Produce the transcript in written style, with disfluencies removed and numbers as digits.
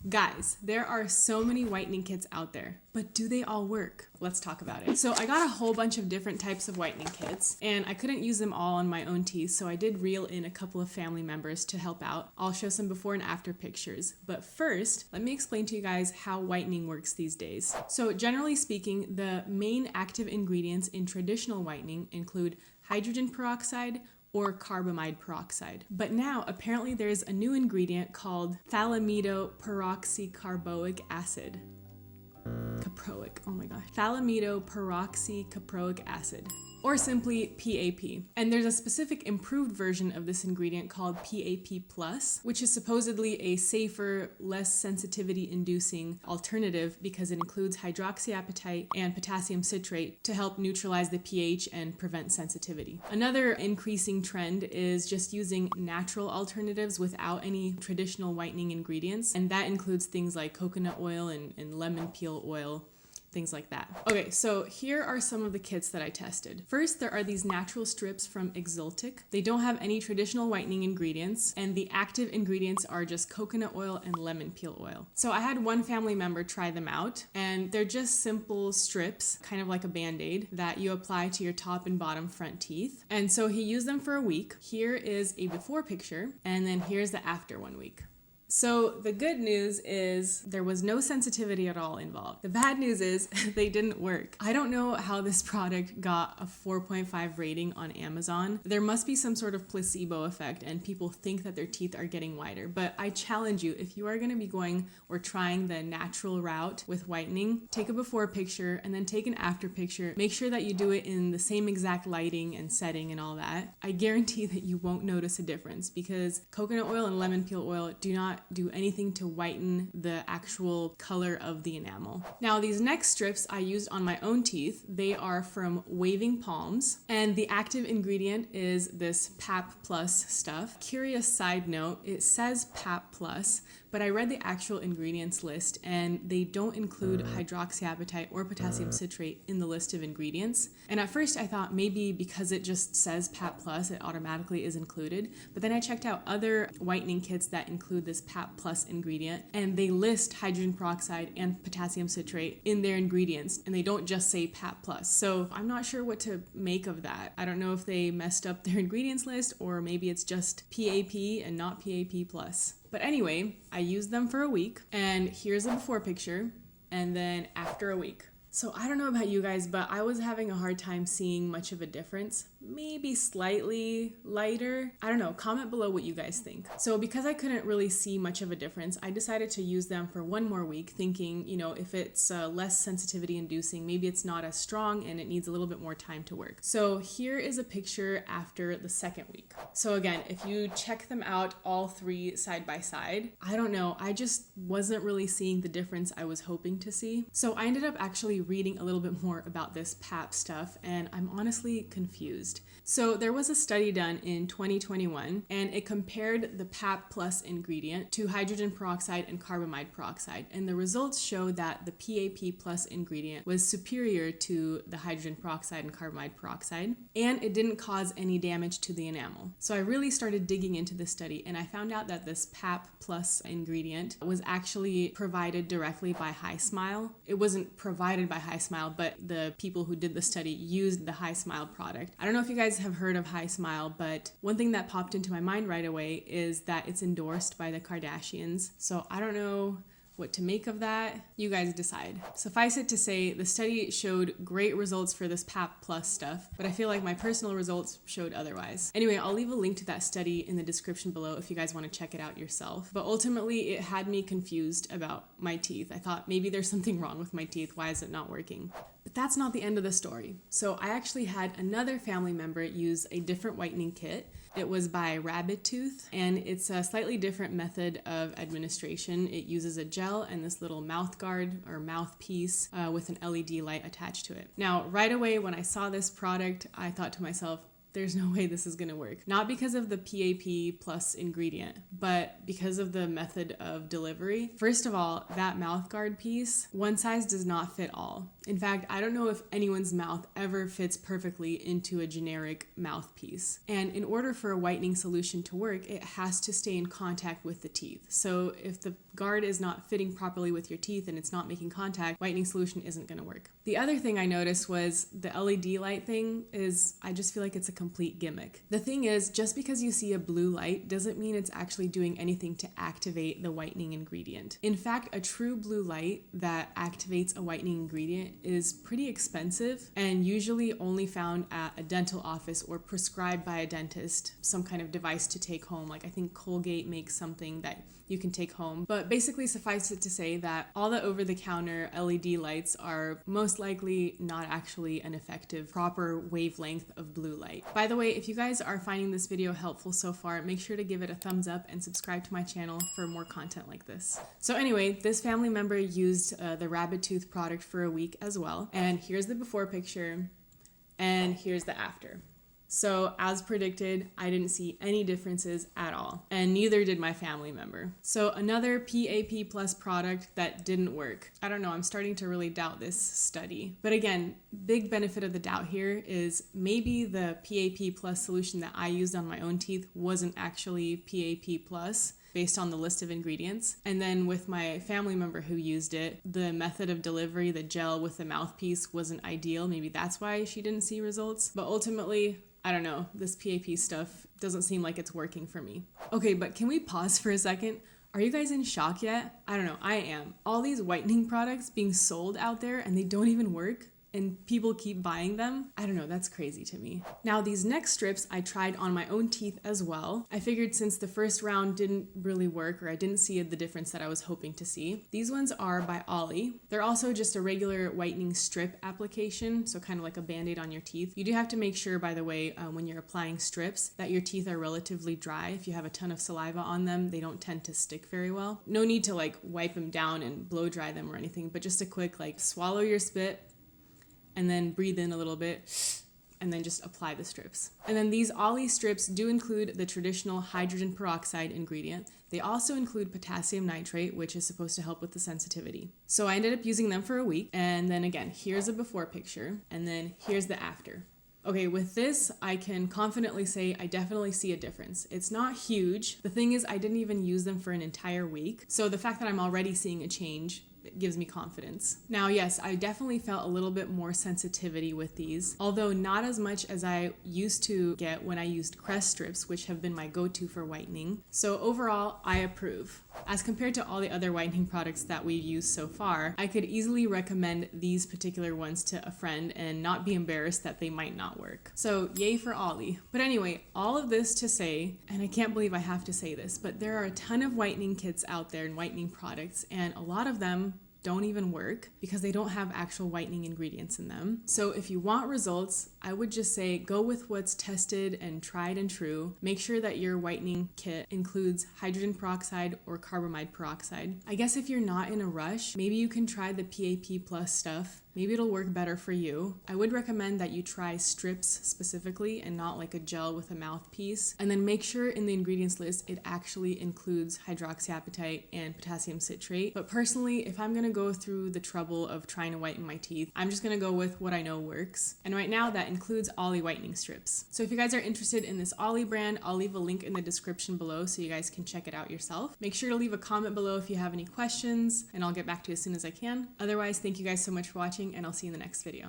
Guys, there are so many whitening kits out there, but do they all work? Let's talk about it. So I got a whole bunch of different types of whitening kits, and I couldn't use them all on my own teeth, so I did reel in a couple of family members to help out. I'll show some before and after pictures, but first, let me explain to you guys how whitening works these days. So generally speaking, the main active ingredients in traditional whitening include hydrogen peroxide, or carbamide peroxide. But now, apparently there's a new ingredient called thalidoperoxycarboic acid. Caproic, oh my gosh. Thalidoperoxycaproic acid, or simply PAP. And there's a specific improved version of this ingredient called PAP+, which is supposedly a safer, less sensitivity-inducing alternative because it includes hydroxyapatite and potassium citrate to help neutralize the pH and prevent sensitivity. Another increasing trend is just using natural alternatives without any traditional whitening ingredients, and that includes things like coconut oil and lemon peel oil, things like that. Okay, so here are some of the kits that I tested. First, there are these natural strips from Exultic. They don't have any traditional whitening ingredients, and the active ingredients are just coconut oil and lemon peel oil. So I had one family member try them out, and they're just simple strips, kind of like a Band-Aid, that you apply to your top and bottom front teeth. And so he used them for a week. Here is a before picture, and then here's the after 1 week. So the good news is there was no sensitivity at all involved. The bad news is they didn't work. I don't know how this product got a 4.5 rating on Amazon. There must be some sort of placebo effect and people think that their teeth are getting whiter. But I challenge you, if you are going to be going or trying the natural route with whitening, take a before picture and then take an after picture. Make sure that you do it in the same exact lighting and setting and all that. I guarantee that you won't notice a difference because coconut oil and lemon peel oil do not do anything to whiten the actual color of the enamel. Now, these next strips I used on my own teeth. They are from Waving Palms, and the active ingredient is this PAP Plus stuff. Curious side note, it says PAP Plus, but I read the actual ingredients list and they don't include hydroxyapatite or potassium citrate in the list of ingredients. And at first I thought maybe because it just says PAP Plus, it automatically is included. But then I checked out other whitening kits that include this PAP Plus ingredient and they list hydrogen peroxide and potassium citrate in their ingredients and they don't just say PAP Plus. So I'm not sure what to make of that. I don't know if they messed up their ingredients list or maybe it's just PAP and not PAP Plus. But anyway, I used them for a week and here's a before picture and then after a week. So I don't know about you guys, but I was having a hard time seeing much of a difference. Maybe slightly lighter. I don't know. Comment below what you guys think. So because I couldn't really see much of a difference, I decided to use them for one more week thinking, if it's less sensitivity inducing, maybe it's not as strong and it needs a little bit more time to work. So here is a picture after the second week. So again, if you check them out all three side by side, I don't know. I just wasn't really seeing the difference I was hoping to see. So I ended up actually reading a little bit more about this PAP stuff and I'm honestly confused. So there was a study done in 2021 and it compared the PAP Plus ingredient to hydrogen peroxide and carbamide peroxide, and the results showed that the PAP Plus ingredient was superior to the hydrogen peroxide and carbamide peroxide, and it didn't cause any damage to the enamel. So I really started digging into this study and I found out that this PAP Plus ingredient was actually provided directly by HiSmile. It wasn't provided by HiSmile, but the people who did the study used the HiSmile product. I don't know if you guys have heard of HiSmile, but one thing that popped into my mind right away is that it's endorsed by the Kardashians. So I don't know what to make of that. You guys decide. Suffice it to say, the study showed great results for this PAP Plus stuff, but I feel like my personal results showed otherwise. Anyway, I'll leave a link to that study in the description below if you guys want to check it out yourself. But ultimately, it had me confused about my teeth. I thought maybe there's something wrong with my teeth. Why is it not working? But that's not the end of the story. So I actually had another family member use a different whitening kit. It was by Rabbit Tooth, and it's a slightly different method of administration. It uses a gel and this little mouth guard or mouthpiece with an LED light attached to it. Now, right away when I saw this product, I thought to myself, there's no way this is going to work. Not because of the PAP Plus ingredient, but because of the method of delivery. First of all, that mouth guard piece, one size does not fit all. In fact, I don't know if anyone's mouth ever fits perfectly into a generic mouthpiece. And in order for a whitening solution to work, it has to stay in contact with the teeth. So if the guard is not fitting properly with your teeth and it's not making contact, whitening solution isn't going to work. The other thing I noticed was the LED light thing is, I just feel like it's a complete gimmick. The thing is, just because you see a blue light doesn't mean it's actually doing anything to activate the whitening ingredient. In fact, a true blue light that activates a whitening ingredient is pretty expensive and usually only found at a dental office or prescribed by a dentist, some kind of device to take home. Like I think Colgate makes something that you can take home. But basically suffice it to say that all the over-the-counter LED lights are most likely not actually an effective proper wavelength of blue light. By the way, if you guys are finding this video helpful so far, make sure to give it a thumbs up and subscribe to my channel for more content like this. So anyway, this family member used the rabbit tooth product for a week as well. And here's the before picture and here's the after. So as predicted, I didn't see any differences at all, and neither did my family member. So another PAP Plus product that didn't work. I don't know, I'm starting to really doubt this study. But again, big benefit of the doubt here is maybe the PAP Plus solution that I used on my own teeth wasn't actually PAP Plus, based on the list of ingredients. And then with my family member who used it, the method of delivery, the gel with the mouthpiece, wasn't ideal. Maybe that's why she didn't see results. But ultimately, I don't know, this PAP stuff doesn't seem like it's working for me. Okay, but can we pause for a second? Are you guys in shock yet? I don't know, I am. All these whitening products being sold out there and they don't even work, and people keep buying them. I don't know, that's crazy to me. Now these next strips I tried on my own teeth as well. I figured since the first round didn't really work, or I didn't see the difference that I was hoping to see. These ones are by Ollie. They're also just a regular whitening strip application, so kind of like a band-aid on your teeth. You do have to make sure, by the way, when you're applying strips, that your teeth are relatively dry. If you have a ton of saliva on them, they don't tend to stick very well. No need to like wipe them down and blow dry them or anything, but just a quick like swallow your spit, and then breathe in a little bit, and then just apply the strips. And then these Ollie strips do include the traditional hydrogen peroxide ingredient. They also include potassium nitrate, which is supposed to help with the sensitivity. So I ended up using them for a week, and then again, here's a before picture, and then here's the after. Okay, with this, I can confidently say I definitely see a difference. It's not huge. The thing is, I didn't even use them for an entire week. So the fact that I'm already seeing a change, it gives me confidence. Now, yes, I definitely felt a little bit more sensitivity with these, although not as much as I used to get when I used Crest strips, which have been my go-to for whitening. So overall, I approve. As compared to all the other whitening products that we've used so far, I could easily recommend these particular ones to a friend and not be embarrassed that they might not work. So yay for Ollie. But anyway, all of this to say, and I can't believe I have to say this, but there are a ton of whitening kits out there and whitening products, and a lot of them don't even work because they don't have actual whitening ingredients in them. So if you want results, I would just say go with what's tested and tried and true. Make sure that your whitening kit includes hydrogen peroxide or carbamide peroxide. I guess if you're not in a rush, maybe you can try the PAP Plus stuff. Maybe it'll work better for you. I would recommend that you try strips specifically and not like a gel with a mouthpiece. And then make sure in the ingredients list it actually includes hydroxyapatite and potassium citrate. But personally, if I'm gonna go through the trouble of trying to whiten my teeth, I'm just gonna go with what I know works. And right now that includes Ollie whitening strips. So if you guys are interested in this Ollie brand, I'll leave a link in the description below so you guys can check it out yourself. Make sure to leave a comment below if you have any questions, and I'll get back to you as soon as I can. Otherwise, thank you guys so much for watching, and I'll see you in the next video.